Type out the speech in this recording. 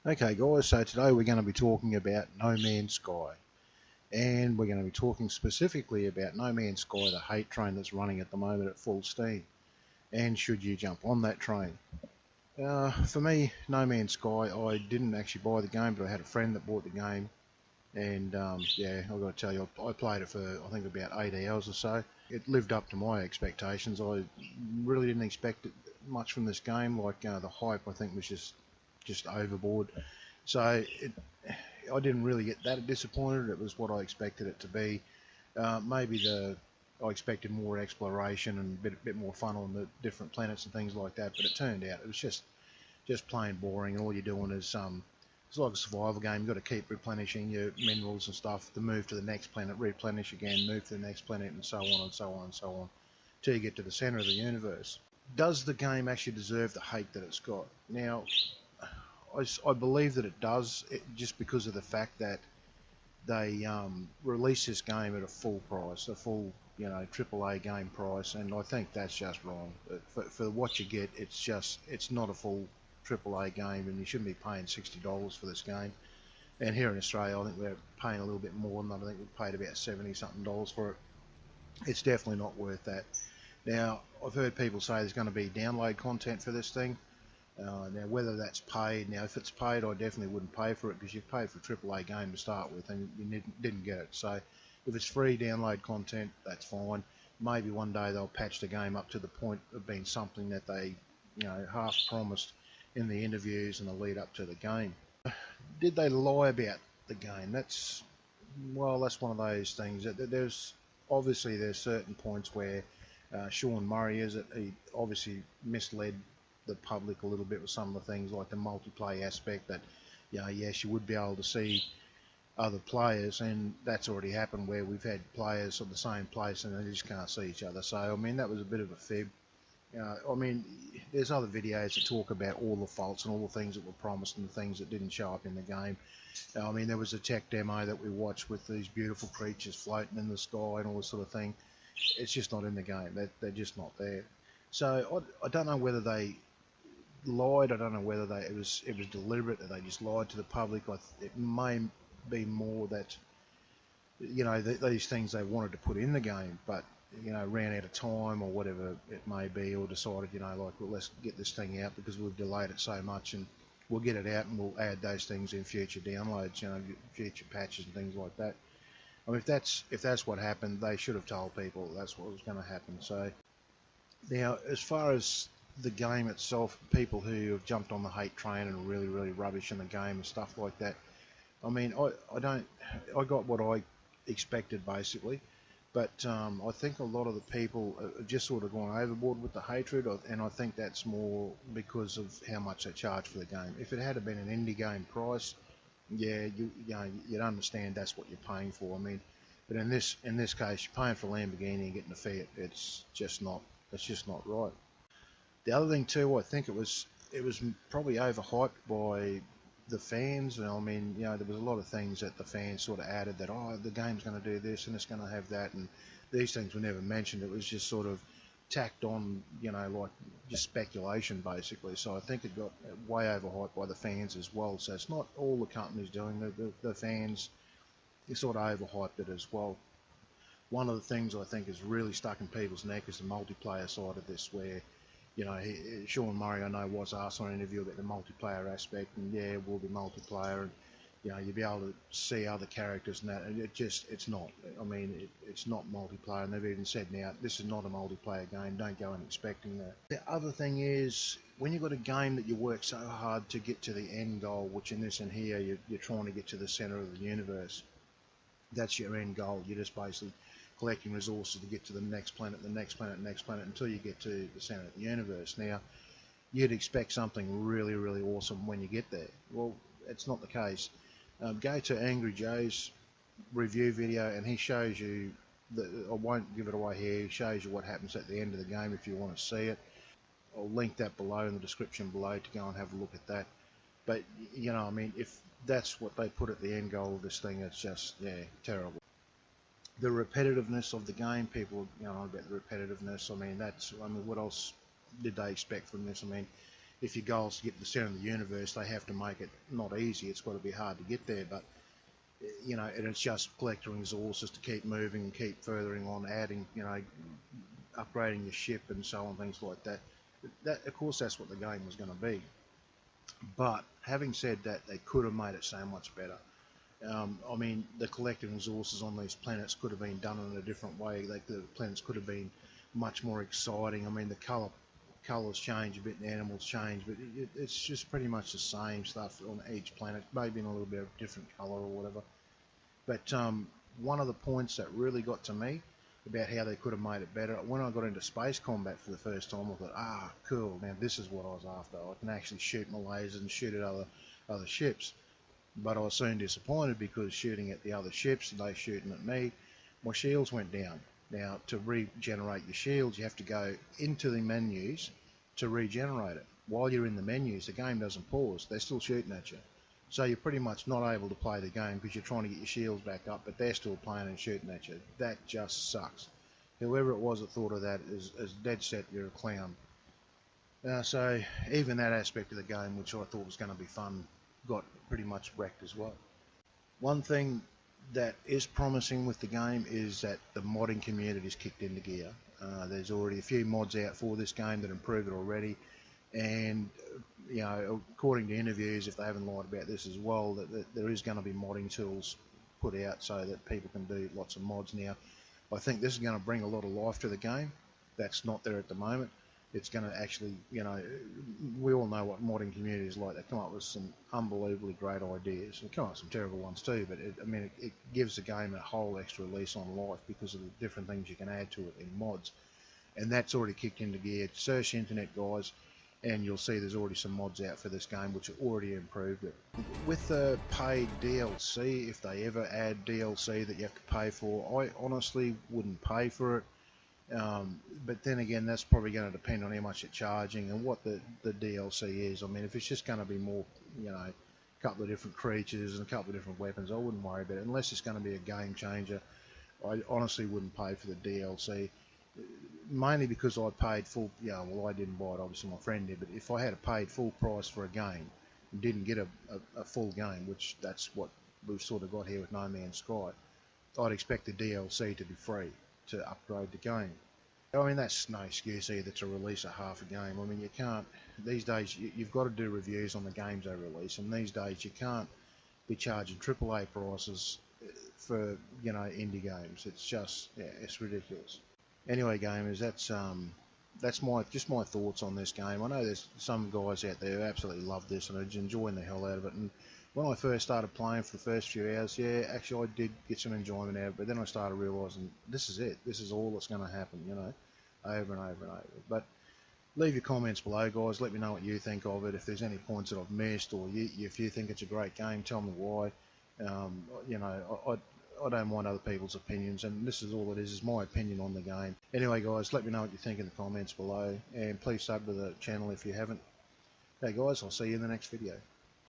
Okay guys, so today we're going to be talking about No Man's Sky, and we're going to be talking specifically about No Man's Sky, the hate train that's running at the moment at full steam, and should you jump on that train. For me, No Man's Sky, I didn't actually buy the game, but I had a friend that bought the game, and yeah, I've got to tell you, I played it for I think about 8 hours or so. It lived up to my expectations. I really didn't expect much from this game. Like the hype, I think was just overboard. So I didn't really get that disappointed. It was what I expected it to be. Maybe I expected more exploration and a bit more fun on the different planets and things like that. But it turned out it was just plain boring. And all you're doing is it's like a survival game. You've got to keep replenishing your minerals and stuff to move to the next planet, replenish again, move to the next planet, and so on and so on and so on, till you get to the center of the universe. Does the game actually deserve the hate that it's got? Now, I believe that it does, just because of the fact that they released this game at a full price, a full AAA game price, and I think that's just wrong. For what you get, it's not a full AAA game, and you shouldn't be paying $60 for this game. And here in Australia, I think we're paying a little bit more than that. I think we've paid about $70 something for it. It's definitely not worth that. Now, I've heard people say there's going to be download content for this thing. Now, whether that's paid, if it's paid, I definitely wouldn't pay for it, because you've paid for a AAA game to start with and you didn't get it. So if it's free download content, that's fine. Maybe one day they'll patch the game up to the point of being something that they half promised in the interviews and the lead up to the game. Did they lie about the game? That's one of those things. There's certain points where Sean Murray he obviously misled the public a little bit with some of the things, like the multiplayer aspect, that yes, you would be able to see other players, and that's already happened where we've had players of the same place and they just can't see each other. So I mean, that was a bit of a fib. I mean, there's other videos that talk about all the faults and all the things that were promised and the things that didn't show up in the game. I mean, there was a tech demo that we watched with these beautiful creatures floating in the sky and all this sort of thing. It's just not in the game. They're just not there. So I don't know whether they lied. I don't know whether it was deliberate, that they just lied to the public. It may be more that these things they wanted to put in the game, but ran out of time or whatever it may be, or decided well, let's get this thing out because we've delayed it so much, and we'll get it out and we'll add those things in future downloads, future patches and things like that. I mean, if that's what happened, they should have told people that's what was going to happen. So now, as far as the game itself, people who have jumped on the hate train and are really rubbish in the game and stuff like that, I mean, I got what I expected basically, but I think a lot of the people have just sort of gone overboard with the hatred, and I think that's more because of how much they charge for the game. If it had been an indie game price, yeah, you'd understand that's what you're paying for. I mean, but in this case, you're paying for Lamborghini and getting a Fiat. It's just not right. The other thing too, I think it was probably overhyped by the fans. I mean, there was a lot of things that the fans sort of added, that the game's going to do this and it's going to have that, and these things were never mentioned. It was just sort of tacked on, like just speculation basically. So I think it got way overhyped by the fans as well. So it's not all the companies doing the fans. They sort of overhyped it as well. One of the things I think is really stuck in people's neck is the multiplayer side of this, where Sean Murray, I know, was asked on an interview about the multiplayer aspect, and yeah, it will be multiplayer, and you'll be able to see other characters and that, and it's not. I mean, it's not multiplayer, and they've even said now, this is not a multiplayer game, don't go in expecting that. The other thing is, when you've got a game that you work so hard to get to the end goal, which in this and here, you're trying to get to the center of the universe, that's your end goal. You're just basically collecting resources to get to the next planet, until you get to the center of the universe. Now, you'd expect something really awesome when you get there. Well, it's not the case. Go to Angry Joe's review video, and he shows you, I won't give it away here, he shows you what happens at the end of the game if you want to see it. I'll link that below in the description below to go and have a look at that. But, I mean, if that's what they put at the end goal of this thing, it's just, yeah, terrible. The repetitiveness of the game, people, about the repetitiveness. I mean, what else did they expect from this? I mean, if your goal is to get to the centre of the universe, they have to make it not easy. It's got to be hard to get there, but you know, and it's just collecting resources to keep moving and keep furthering on, adding, you know, upgrading your ship and so on, things like that. That, of course, that's what the game was going to be. But having said that, they could have made it so much better. I mean, the collecting resources on these planets could have been done in a different way. Like the planets could have been much more exciting. I mean, the colours change a bit, the animals change, but it's just pretty much the same stuff on each planet, maybe in a little bit of different colour or whatever. But one of the points that really got to me about how they could have made it better, when I got into space combat for the first time, I thought, cool, now this is what I was after. I can actually shoot my lasers and shoot at other ships. But I was soon disappointed, because shooting at the other ships and they shooting at me, my shields went down. Now, to regenerate your shields, you have to go into the menus to regenerate it. While you're in the menus, the game doesn't pause. They're still shooting at you. So you're pretty much not able to play the game because you're trying to get your shields back up, but they're still playing and shooting at you. That just sucks. Whoever it was that thought of that is dead set you're a clown. So even that aspect of the game, which I thought was going to be fun, got pretty much wrecked as well. One thing that is promising with the game is that the modding community's kicked into gear. There's already a few mods out for this game that improve it already, and you know, according to interviews, if they haven't lied about this as well, that there is going to be modding tools put out so that people can do lots of mods now. I think this is going to bring a lot of life to the game that's not there at the moment. It's going to actually, you know, we all know what modding community is like. They come up with some unbelievably great ideas. They come up with some terrible ones too, but it gives the game a whole extra lease on life because of the different things you can add to it in mods. And that's already kicked into gear. Search the internet, guys, and you'll see there's already some mods out for this game which have already improved it. With the paid DLC, if they ever add DLC that you have to pay for, I honestly wouldn't pay for it. But then again, that's probably going to depend on how much you're charging and what the DLC is. I mean, if it's just going to be more, you know, a couple of different creatures and a couple of different weapons, I wouldn't worry about it. Unless it's going to be a game changer, I honestly wouldn't pay for the DLC. Mainly because I paid full, well, I didn't buy it, obviously my friend did, but if I had paid full price for a game and didn't get a full game, which that's what we've sort of got here with No Man's Sky, I'd expect the DLC to be free to upgrade the game. I mean, that's no excuse either to release a half a game. I mean, you can't, these days you've got to do reviews on the games they release, and these days you can't be charging AAA prices for, you know, indie games. It's just, yeah, it's ridiculous. Anyway, gamers, that's just my thoughts on this game. I know there's some guys out there who absolutely love this and are enjoying the hell out of it. And when I first started playing for the first few hours, yeah, actually I did get some enjoyment out of it. But then I started realising this is it. This is all that's going to happen, you know, over and over and over. But leave your comments below, guys. Let me know what you think of it. If there's any points that I've missed, or if you think it's a great game, tell me why. You know, I don't mind other people's opinions, and this is all it is my opinion on the game. Anyway, guys, let me know what you think in the comments below, and please sub to the channel if you haven't. Okay, guys, I'll see you in the next video.